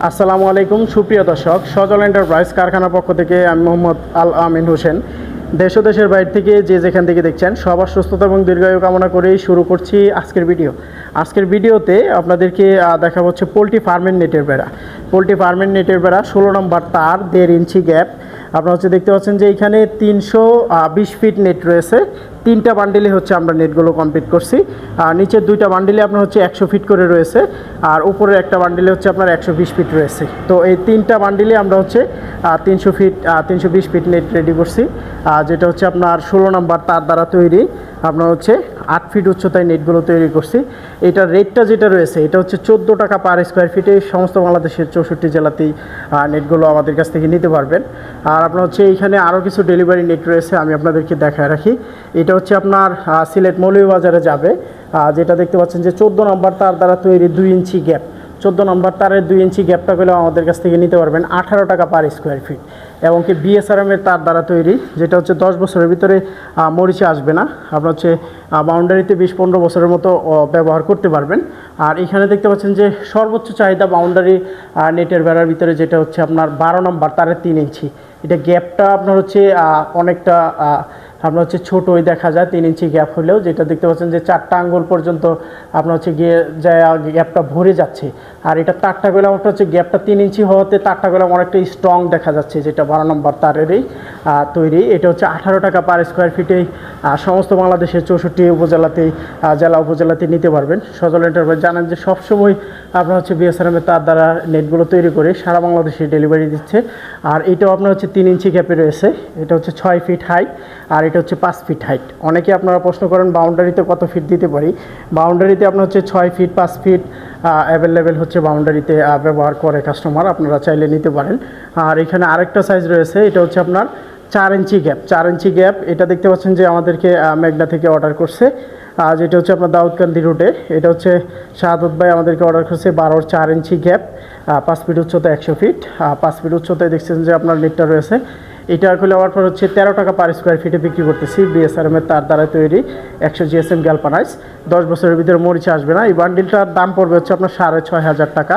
আসসালামু আলাইকুম সুপ্রিয় দর্শক, সজল এন্টারপ্রাইজ কারখানার পক্ষ থেকে আমি মোহাম্মদ আল আমিন হোসেন। দেশ ও দেশের বাইরে থেকে যে যেখান থেকে দেখছেন সবার সুস্থতা এবং দীর্ঘায়ু কামনা করেই শুরু করছি আজকের ভিডিও। আজকের ভিডিওতে আপনাদেরকে দেখা হচ্ছে পোলট্রি ফার্মের নেটের বেড়া। পোলট্রি ফার্মের নেটের বেড়া 16 নম্বর তার 1.5 ইঞ্চি গ্যাপ। আপনারা হচ্ছে দেখতে পাচ্ছেন যে এখানে 320 ফিট নেট রয়েছে। 3টা বান্ডিলে হচ্ছে আমরা নেটগুলো কমপ্লিট করছি। আর নিচের 2টা বান্ডিলে আপনার হচ্ছে 100 ফিট করে রয়েছে, আর উপরের একটা বান্ডিলে হচ্ছে আপনার 120 ফিট রয়েছে। তো এই 3টা বান্ডিলে আমরা হচ্ছে 320 ফিট নেট রেডি করছি, যেটা হচ্ছে আপনার 16 নম্বর তার দ্বারা তৈরি। আপনার হচ্ছে 8 ফিট উচ্চতায় নেটগুলো তৈরি করছি। এটার রেটটা যেটা রয়েছে এটা হচ্ছে 14 টাকা পার স্কোয়ার ফিটে। সমস্ত বাংলাদেশের 64 জেলাতেই নেটগুলো আমাদের কাছ থেকে নিতে পারবেন। আর আপনার হচ্ছে এইখানে আরও কিছু ডেলিভারি নেট রয়েছে, আমি আপনাদেরকে দেখায় রাখি। এটা হচ্ছে আপনার সিলেট মৌলভীবাজারে যাবে, যেটা দেখতে পাচ্ছেন যে 14 নম্বর তার দ্বারা তৈরি 2 ইঞ্চি গ্যাপ। 14 নম্বর তারের 2 ইঞ্চি গ্যাপটা পেলেও আমাদের কাছ থেকে নিতে পারবেন 18 টাকা পার স্কোয়ার ফিট। এবং কি বিএসআরএমের তার দ্বারা তৈরি, যেটা হচ্ছে 10 বছরের ভিতরে মরিচে আসবে না। আপনার হচ্ছে বাউন্ডারিতে 20-15 বছরের মতো ব্যবহার করতে পারবেন। আর এখানে দেখতে পাচ্ছেন যে সর্বোচ্চ চাহিদা বাউন্ডারি নেটের বেড়ার ভিতরে, যেটা হচ্ছে আপনার 12 নম্বর তারের 3 ইঞ্চি। এটা গ্যাপটা আপনার হচ্ছে অনেকটা আপনার হচ্ছে ছোটোই দেখা যায়, 3 ইঞ্চি গ্যাপ হলেও, যেটা দেখতে পাচ্ছেন যে 4টা আঙ্গুল পর্যন্ত আপনার হচ্ছে গিয়ে যায় গ্যাপটা ভরে যাচ্ছে। আর এটা তারটা গেলাম আপনার হচ্ছে গ্যাপটা 3 ইঞ্চি হওয়াতে তারটা গেলাম অনেকটা স্ট্রং দেখা যাচ্ছে, যেটা 12 নম্বর তারেরই তৈরি। এটা হচ্ছে 18 টাকা পার স্কোয়ার ফিটেই সমস্ত বাংলাদেশের 64 উপজেলাতেই জেলা উপজেলাতে নিতে পারবেন। সজল এন্টারপ্রাইজ জানেন যে সবসময় আপনার হচ্ছে বিএসআরএমের তার দ্বারা নেটগুলো তৈরি করে সারা বাংলাদেশে ডেলিভারি দিচ্ছে। আর এটাও আপনার হচ্ছে 3 ইঞ্চি গ্যাপে রয়েছে। এটা হচ্ছে 6 ফিট হাইট, আর এটা হচ্ছে 5 ফিট হাইট। অনেকে আপনারা প্রশ্ন করেন বাউন্ডারিতে কত ফিট দিতে পারি। বাউন্ডারিতে আপনার হচ্ছে 6 ফিট 5 ফিট অ্যাভেলেবেল হচ্ছে বাউন্ডারিতে ব্যবহার করে কাস্টমার, আপনারা চাইলে নিতে পারেন। আর এখানে আরেকটা সাইজ রয়েছে, এটা হচ্ছে আপনার 4 ইঞ্চি গ্যাপ। 4 ইঞ্চি গ্যাপ এটা দেখতে পাচ্ছেন যে আমাদেরকে মেঘনা থেকে অর্ডার করছে, যেটা হচ্ছে আপনার দাউদকান্দি রুটে। এটা হচ্ছে শাহাদত ভাই আমাদেরকে অর্ডার করছে 12 4 ইঞ্চি গ্যাপ, 5 ফিট উচ্চতা 100 ফিট। 5 ফিট উচ্চতায় দেখছেন যে আপনার নেটটা রয়েছে। এটা খুলে হওয়ার পর হচ্ছে 13 টাকা পার স্কোয়ার ফিটে বিক্রি করতেছি। বিএসআরএমের তার দ্বারা তৈরি 100 জিএসএম গ্যালভানাইজ, 10 বছরের ভিতরে মরিচে আসবে না। এই বান্ডিলটার দাম পড়বে হচ্ছে আপনার 6,500 টাকা।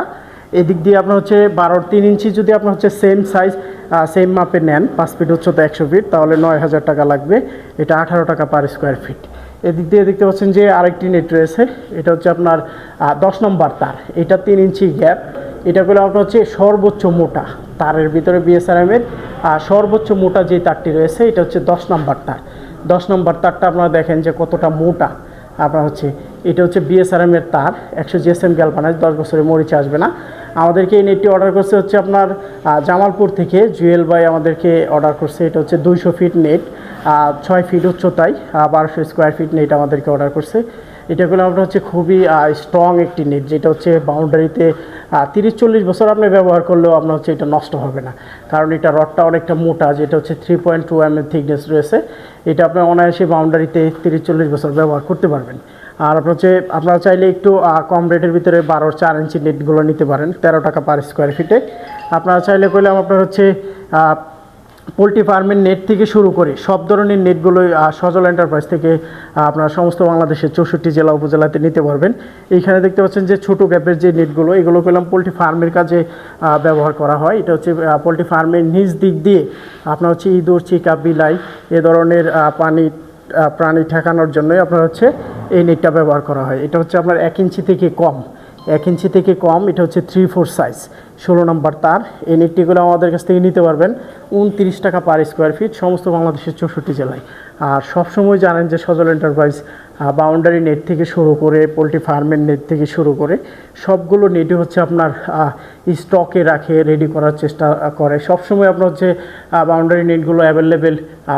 এদিক দিয়ে আপনার হচ্ছে 12 3 ইঞ্চি যদি আপনার হচ্ছে সেম সাইজ সেম মাপে নেন, 5 ফিট উচ্চতা 100 ফিট, তাহলে 9,000 টাকা লাগবে। এটা 18 টাকা পার স্কোয়ার ফিট। এদিক দিয়ে দেখতে পাচ্ছেন যে আরেকটি নেট রয়েছে, এটা হচ্ছে আপনার 10 নম্বর তার। এটা 3 ইঞ্চি গ্যাপ। এটা করে আপনার হচ্ছে সর্বোচ্চ মোটা তারের ভিতরে বিএসআরএমের সর্বোচ্চ মোটা যে তারটি রয়েছে এটা হচ্ছে 10 নম্বর তার। 10 নম্বর তারটা আপনারা দেখেন যে কতটা মোটা। আপনার হচ্ছে এটা হচ্ছে বিএসআরএমের তার, 100 জিএসএম গ্যালভানাইজ, 10 বছরের মরিচে আসবে না। আমাদেরকে এই নেটটি অর্ডার করছে হচ্ছে আপনার জামালপুর থেকে জুয়েল ভাই আমাদেরকে অর্ডার করছে। এটা হচ্ছে 200 ফিট নেট, 6 ফিট উচ্চতায় 1200 স্কোয়ার ফিট নেট আমাদেরকে অর্ডার করছে। এটাগুলো আপনার হচ্ছে খুবই স্ট্রং একটি নেট, যেটা হচ্ছে বাউন্ডারিতে 30-40 বছর আপনি ব্যবহার করলেও আপনার হচ্ছে এটা নষ্ট হবে না, কারণ এটা রডটা অনেকটা মোটা, যেটা হচ্ছে 3.2 mm থিকনেস রয়েছে। এটা আপনার অনায়াসে বাউন্ডারিতে 30-40 বছর ব্যবহার করতে পারবেন। আর আপনার হচ্ছে আপনারা চাইলে একটু কম রেটের ভিতরে 12 4 ইঞ্চি নেটগুলো নিতে পারেন 13 টাকা পার স্কোয়ার ফিটে। আপনারা চাইলে করলাম আপনার হচ্ছে পোলট্রি ফার্মের নেট থেকে শুরু করে সব ধরনের নেটগুলোই সজল এন্টারপ্রাইজ থেকে আপনারা সমস্ত বাংলাদেশের 64 জেলা উপজেলাতে নিতে পারবেন। এইখানে দেখতে পাচ্ছেন যে ছোটো গ্যাপের যে নেটগুলো, এগুলো পেলাম পোলট্রি ফার্মের কাজে ব্যবহার করা হয়। এটা হচ্ছে পোলট্রি ফার্মের নিচ দিক দিয়ে আপনার হচ্ছে ইঁদুর, চিকা, বিলাই এ ধরনের প্রাণী ঠেকানোর জন্যই আপনার হচ্ছে এই নেটটা ব্যবহার করা হয়। এটা হচ্ছে আপনার 1 ইঞ্চি থেকে কম, 1 ইঞ্চি থেকে কম। এটা হচ্ছে 3/4 সাইজ, 16 নম্বর তার। এই নেটটিগুলো আমাদের কাছ থেকে নিতে পারবেন 29 টাকা পার স্কোয়ার ফিট, সমস্ত বাংলাদেশের 64 জেলায়। আর সবসময় জানেন যে সজল এন্টারপ্রাইজ বাউন্ডারি নেট থেকে শুরু করে পোলট্রি ফার্মের নেট থেকে শুরু করে সবগুলো নেটই হচ্ছে আপনার স্টকে রাখে, রেডি করার চেষ্টা করে। সবসময় আপনার হচ্ছে বাউন্ডারি নেটগুলো অ্যাভেলেবেল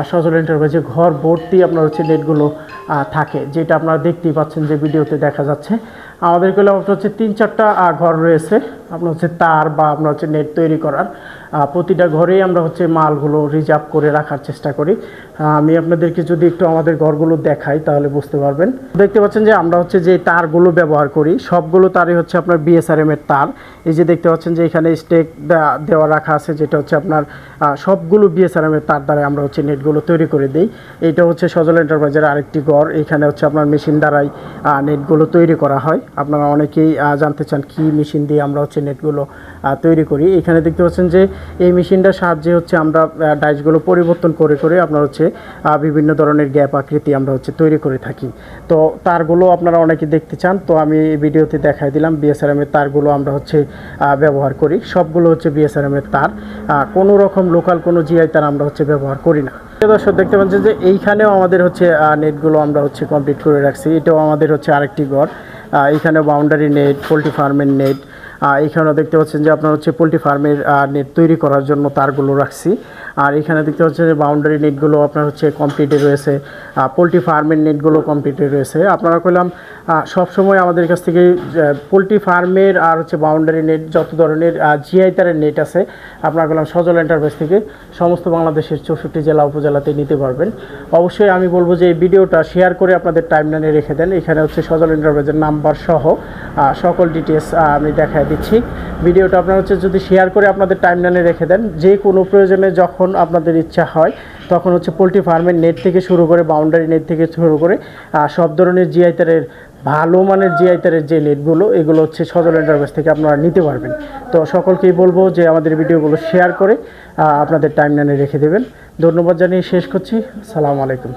সজল এন্টারপ্রাইজে ঘর ভর্তি আপনার হচ্ছে নেটগুলো থাকে, যেটা আপনারা দেখতেই পাচ্ছেন যে ভিডিওতে দেখা যাচ্ছে। আমাদেরগুলো আপনার হচ্ছে 3-4টা ঘর রয়েছে আপনার হচ্ছে তার বা আপনার হচ্ছে নেট তৈরি করার। প্রতিটা ঘরেই আমরা হচ্ছে মালগুলো রিজার্ভ করে রাখার চেষ্টা করি। আমি আপনাদেরকে যদি একটু আমাদের ঘরগুলো দেখাই তাহলে বুঝতে পারবেন। দেখতে পাচ্ছেন যে আমরা হচ্ছে যে তারগুলো ব্যবহার করি সবগুলো তারই হচ্ছে আপনার বিএসআরএমের তার। এই যে দেখতে পাচ্ছেন যে এখানে স্টেক দেওয়া রাখা আছে, যেটা হচ্ছে আপনার সবগুলো বিএসআরএমের তার দ্বারা আমরা হচ্ছে নেটগুলো তৈরি করে দিই। এইটা হচ্ছে সজল এন্টারপ্রাইজের আরেকটি ঘর। এখানে হচ্ছে আপনার মেশিন দ্বারাই নেটগুলো তৈরি করা হয়। আপনারা অনেকেই জানতে চান কি মেশিন দিয়ে আমরা হচ্ছে হচ্ছে নেটগুলো তৈরি করি। এখানে দেখতে পাচ্ছেন যে এই মেশিনটার সাহায্যে হচ্ছে আমরা ডাইসগুলো পরিবর্তন করে করে আপনার হচ্ছে বিভিন্ন ধরনের গ্যাপ আকৃতি আমরা হচ্ছে তৈরি করে থাকি। তো তারগুলো আপনারা অনেকে দেখতে চান, তো আমি এই ভিডিওতে দেখাই দিলাম বিএসআরএম এর তারগুলো আমরা হচ্ছে ব্যবহার করি। সবগুলো হচ্ছে বিএসআরএম এর তার, কোনো রকম লোকাল কোনো জিআই তার আমরা হচ্ছে ব্যবহার করি না। দর্শক দেখতে পাচ্ছেন যে এইখানেও আমাদের হচ্ছে নেটগুলো আমরা হচ্ছে কমপ্লিট করে রাখছি। এটাও আমাদের হচ্ছে আরেকটি ঘর। এইখানে বাউন্ডারি নেট, পোলট্রি ফার্মের নেট, এইখানেও দেখতে পাচ্ছেন যে আপনার হচ্ছে পোলট্রি ফার্মের নেট তৈরি করার জন্য তারগুলো রাখছি। আর এখানে দেখতে পাচ্ছেন যে বাউন্ডারি নেটগুলো আপনার হচ্ছে কমপ্লিটে রয়েছে, পোলট্রি ফার্মের নেটগুলো কমপ্লিটে রয়েছে। আপনারা কইলাম সবসময় আমাদের কাছ থেকে পোলট্রি ফার্মের আর হচ্ছে বাউন্ডারি নেট যত ধরনের জিআই তারের নেট আছে আপনারা কইলাম সজল এন্টারপ্রাইজ থেকে সমস্ত বাংলাদেশের 64 জেলা উপজেলাতে নিতে পারবেন। অবশ্যই আমি বলবো যে এই ভিডিওটা শেয়ার করে আপনাদের টাইমলাইনে রেখে দেন। এখানে হচ্ছে সজল এন্টারপ্রাইজের নাম্বার সহ সকল ডিটেলস আমি দেখায় দিচ্ছি। ভিডিওটা আপনারা হচ্ছে যদি শেয়ার করে আপনাদের টাইমলাইনে রেখে দেন, যে কোনো প্রয়োজনে যখন আপনাদের ইচ্ছা হয় তখন হচ্ছে পোলট্রি ফার্মের নেট থেকে শুরু করে বাউন্ডারি নেট থেকে শুরু করে সব ধরনের জিআই তারের ভালো মানের জিআই তারের যে নেটগুলো এগুলো হচ্ছে সজল এন্টারপ্রাইজ থেকে আপনারা নিতে পারবেন। তো সকলকেই বলবো যে আমাদের ভিডিওগুলো শেয়ার করে আপনাদের টাইমলাইনে রেখে দেবেন। ধন্যবাদ জানিয়ে শেষ করছি। আসসালামু আলাইকুম।